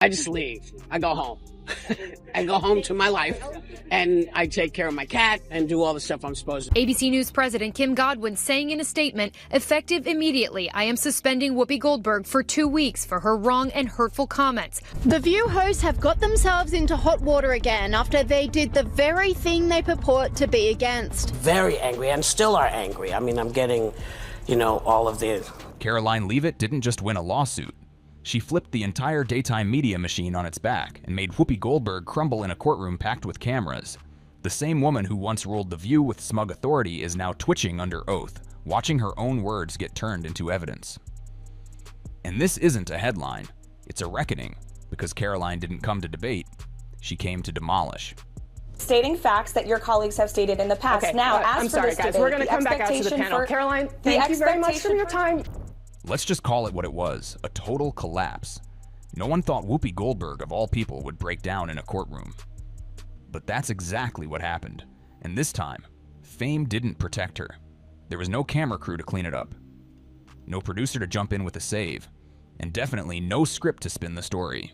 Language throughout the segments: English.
I just leave. I go home. I go home to my life, and I take care of my cat and do all the stuff I'm supposed to. ABC News President Kim Godwin saying in a statement, effective immediately, I am suspending Whoopi Goldberg for 2 weeks for her wrong and hurtful comments. The View hosts have got themselves into hot water again after they did the very thing they purport to be against. Very angry, and still are angry. I mean, I'm getting, all of the... Karoline Leavitt didn't just win a lawsuit. She flipped the entire daytime media machine on its back and made Whoopi Goldberg crumble in a courtroom packed with cameras. The same woman who once ruled The View with smug authority is now twitching under oath, watching her own words get turned into evidence. And this isn't a headline. It's a reckoning, because Karoline didn't come to debate. She came to demolish. Stating facts that your colleagues have stated in the past. Okay, now, as I'm for sorry, this guys. debate, We're going to come back out to the panel. Karoline, thank you very much for your time. Let's just call it what it was, a total collapse. No one thought Whoopi Goldberg, of all people, would break down in a courtroom. But that's exactly what happened. And this time, fame didn't protect her. There was no camera crew to clean it up, no producer to jump in with a save, and definitely no script to spin the story.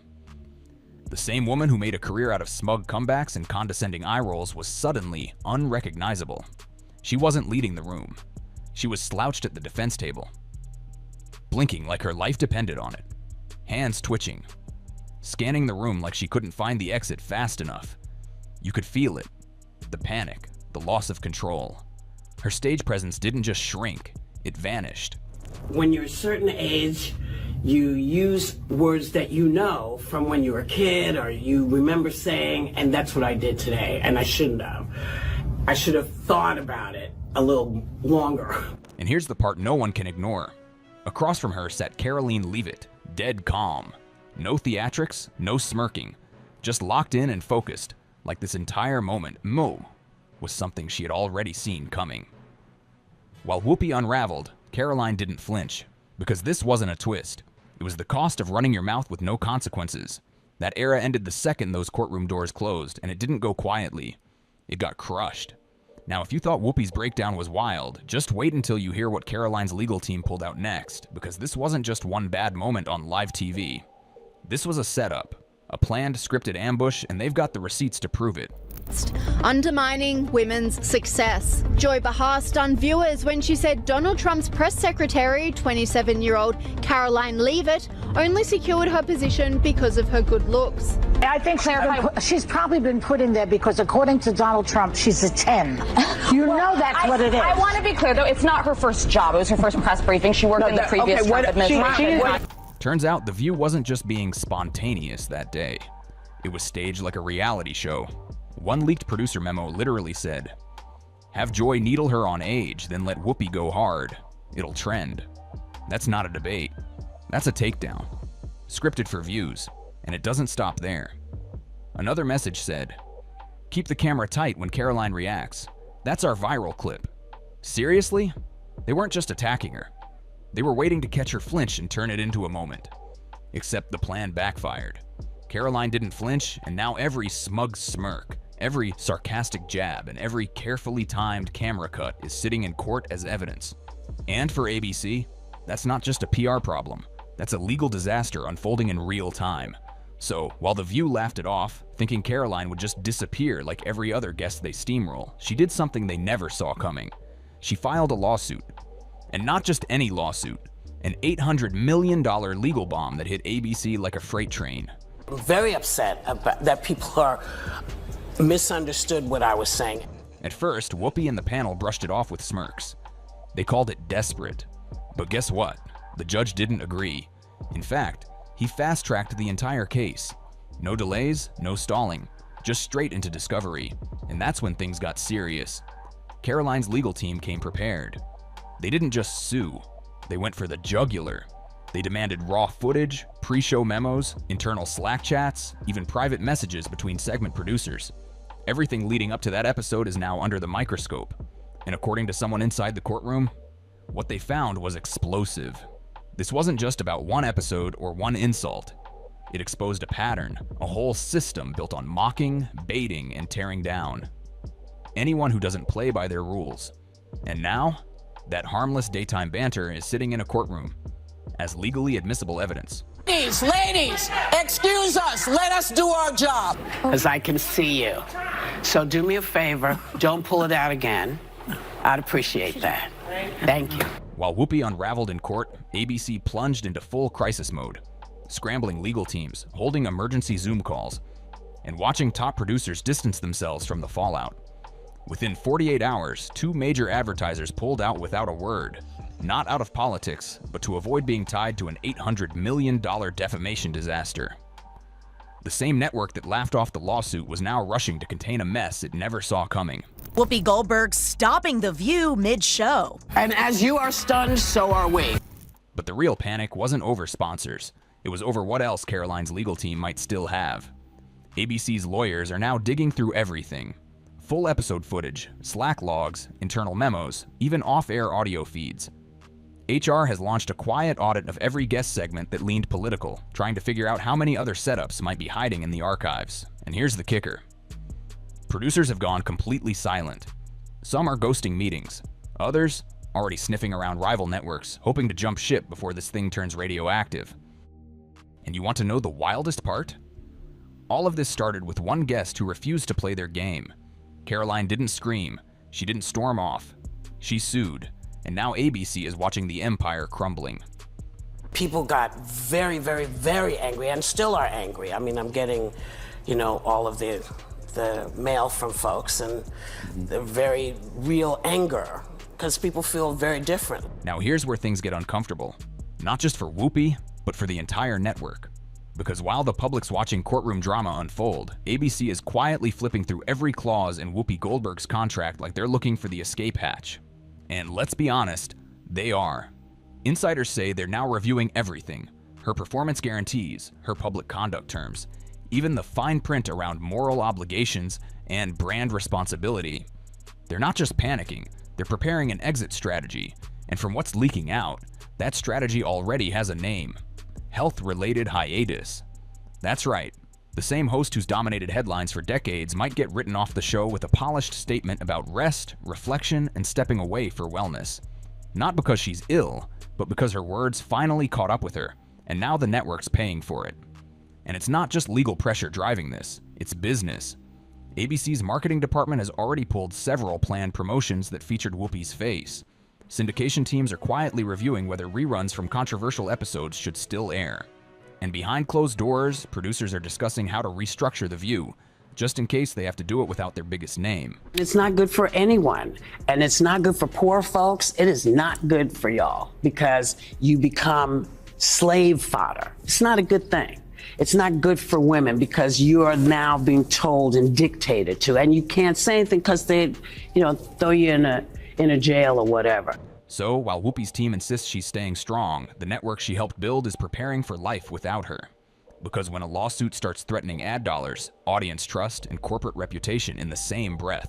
The same woman who made a career out of smug comebacks and condescending eye rolls was suddenly unrecognizable. She wasn't leading the room. She was slouched at the defense table, blinking like her life depended on it, hands twitching, scanning the room like she couldn't find the exit fast enough. You could feel it, the panic, the loss of control. Her stage presence didn't just shrink, it vanished. When you're a certain age, you use words that you know from when you were a kid or you remember saying, and that's what I did today, and I shouldn't have. I should have thought about it a little longer. And here's the part no one can ignore. Across from her sat Karoline Leavitt, dead calm. No theatrics, no smirking, just locked in and focused, like this entire moment, was something she had already seen coming. While Whoopi unraveled, Karoline didn't flinch, because this wasn't a twist. It was the cost of running your mouth with no consequences. That era ended the second those courtroom doors closed, and it didn't go quietly. It got crushed. Now, if you thought Whoopi's breakdown was wild, just wait until you hear what Karoline's legal team pulled out next, because this wasn't just one bad moment on live TV. This was a setup, a planned, scripted ambush, and they've got the receipts to prove it. Undermining women's success. Joy Behar stunned viewers when she said Donald Trump's press secretary, 27-year-old Karoline Leavitt, only secured her position because of her good looks. I think she's probably been put in there because, according to Donald Trump, she's a 10. You know that's what it is. I want to be clear, though, it's not her first job. It was her first press briefing. She worked in the previous Trump administration. Turns out The View wasn't just being spontaneous that day. It was staged like a reality show. One leaked producer memo literally said, "Have Joy needle her on age, then let Whoopi go hard. It'll trend." That's not a debate. That's a takedown. Scripted for views. And it doesn't stop there. Another message said, "Keep the camera tight when Karoline reacts. That's our viral clip." Seriously? They weren't just attacking her. They were waiting to catch her flinch and turn it into a moment. Except the plan backfired. Karoline didn't flinch, and now every smug smirk, every sarcastic jab, and every carefully timed camera cut is sitting in court as evidence. And for ABC, that's not just a PR problem. That's a legal disaster unfolding in real time. So, while The View laughed it off, thinking Karoline would just disappear like every other guest they steamroll, she did something they never saw coming. She filed a lawsuit. And not just any lawsuit, an $800 million legal bomb that hit ABC like a freight train. I'm very upset about that people are misunderstood what I was saying. At first, Whoopi and the panel brushed it off with smirks. They called it desperate. But guess what? The judge didn't agree. In fact, he fast-tracked the entire case. No delays, no stalling, just straight into discovery. And that's when things got serious. Karoline's legal team came prepared. They didn't just sue, they went for the jugular. They demanded raw footage, pre-show memos, internal Slack chats, even private messages between segment producers. Everything leading up to that episode is now under the microscope. And according to someone inside the courtroom, what they found was explosive. This wasn't just about one episode or one insult. It exposed a pattern, a whole system built on mocking, baiting, and tearing down anyone who doesn't play by their rules. And now, that harmless daytime banter is sitting in a courtroom as legally admissible evidence. Ladies, excuse us. Let us do our job. Because I can see you. So do me a favor, don't pull it out again. I'd appreciate that. Thank you. While Whoopi unraveled in court, ABC plunged into full crisis mode, scrambling legal teams, holding emergency Zoom calls, and watching top producers distance themselves from the fallout. Within 48 hours, 2 major advertisers pulled out without a word, not out of politics, but to avoid being tied to an $800 million defamation disaster. The same network that laughed off the lawsuit was now rushing to contain a mess it never saw coming. Whoopi Goldberg stopping The View mid-show. And as you are stunned, so are we. But the real panic wasn't over sponsors. It was over what else Karoline's legal team might still have. ABC's lawyers are now digging through everything. Full episode footage, Slack logs, internal memos, even off-air audio feeds. HR has launched a quiet audit of every guest segment that leaned political, trying to figure out how many other setups might be hiding in the archives. And here's the kicker. Producers have gone completely silent. Some are ghosting meetings. Others, already sniffing around rival networks, hoping to jump ship before this thing turns radioactive. And you want to know the wildest part? All of this started with one guest who refused to play their game. Karoline didn't scream. She didn't storm off. She sued. And now ABC is watching the empire crumbling. People got very, very, very angry and still are angry. I mean, I'm getting, all of the mail from folks and the very real anger because people feel very different. Now here's where things get uncomfortable. Not just for Whoopi, but for the entire network. Because while the public's watching courtroom drama unfold, ABC is quietly flipping through every clause in Whoopi Goldberg's contract like they're looking for the escape hatch. And let's be honest, they are. Insiders say they're now reviewing everything. Her performance guarantees, her public conduct terms, even the fine print around moral obligations and brand responsibility. They're not just panicking, they're preparing an exit strategy. And from what's leaking out, that strategy already has a name. Health-related hiatus. That's right. The same host who's dominated headlines for decades might get written off the show with a polished statement about rest, reflection, and stepping away for wellness. Not because she's ill, but because her words finally caught up with her, and now the network's paying for it. And it's not just legal pressure driving this, it's business. ABC's marketing department has already pulled several planned promotions that featured Whoopi's face. Syndication teams are quietly reviewing whether reruns from controversial episodes should still air. And behind closed doors, producers are discussing how to restructure The View, just in case they have to do it without their biggest name. It's not good for anyone, and it's not good for poor folks. It is not good for y'all because you become slave fodder. It's not a good thing. It's not good for women because you are now being told and dictated to, and you can't say anything because they, throw you in a jail or whatever. So, while Whoopi's team insists she's staying strong, the network she helped build is preparing for life without her. Because when a lawsuit starts threatening ad dollars, audience trust, and corporate reputation in the same breath,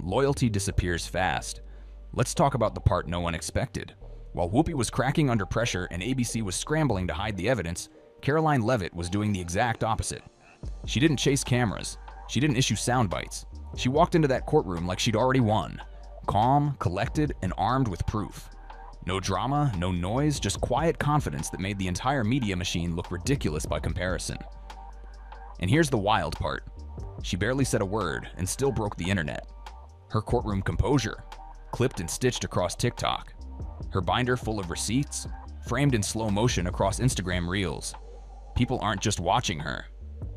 loyalty disappears fast. Let's talk about the part no one expected. While Whoopi was cracking under pressure and ABC was scrambling to hide the evidence, Karoline Leavitt was doing the exact opposite. She didn't chase cameras. She didn't issue sound bites. She walked into that courtroom like she'd already won. Calm, collected, and armed with proof. No drama, no noise, just quiet confidence that made the entire media machine look ridiculous by comparison. And here's the wild part. She barely said a word and still broke the internet. Her courtroom composure, clipped and stitched across TikTok. Her binder full of receipts, framed in slow motion across Instagram Reels. People aren't just watching her,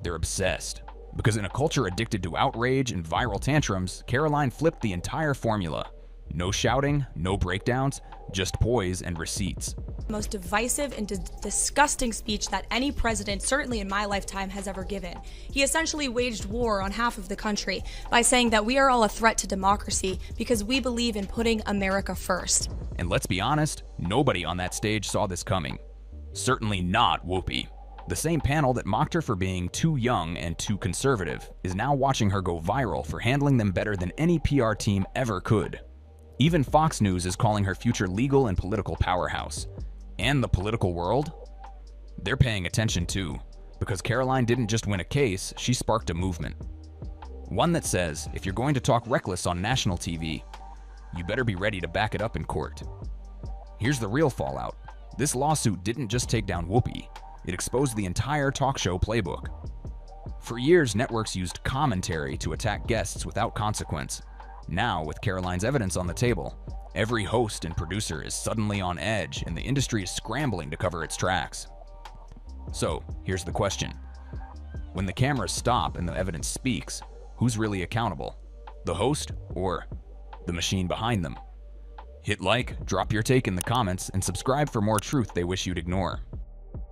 they're obsessed. Because in a culture addicted to outrage and viral tantrums, Karoline flipped the entire formula. No shouting, no breakdowns, just poise and receipts. Most divisive and disgusting speech that any president, certainly in my lifetime, has ever given. He essentially waged war on half of the country by saying that we are all a threat to democracy because we believe in putting America first. And let's be honest, nobody on that stage saw this coming. Certainly not Whoopi. The same panel that mocked her for being too young and too conservative is now watching her go viral for handling them better than any PR team ever could. Even Fox News is calling her future legal and political powerhouse. And the political world? They're paying attention too, because Karoline didn't just win a case, she sparked a movement. One that says, if you're going to talk reckless on national TV, you better be ready to back it up in court. Here's the real fallout. This lawsuit didn't just take down Whoopi. It exposed the entire talk show playbook. For years, networks used commentary to attack guests without consequence. Now, with Karoline's evidence on the table, every host and producer is suddenly on edge, and the industry is scrambling to cover its tracks. So, here's the question. When the cameras stop and the evidence speaks, who's really accountable? The host or the machine behind them? Hit like, drop your take in the comments, and subscribe for more truth they wish you'd ignore.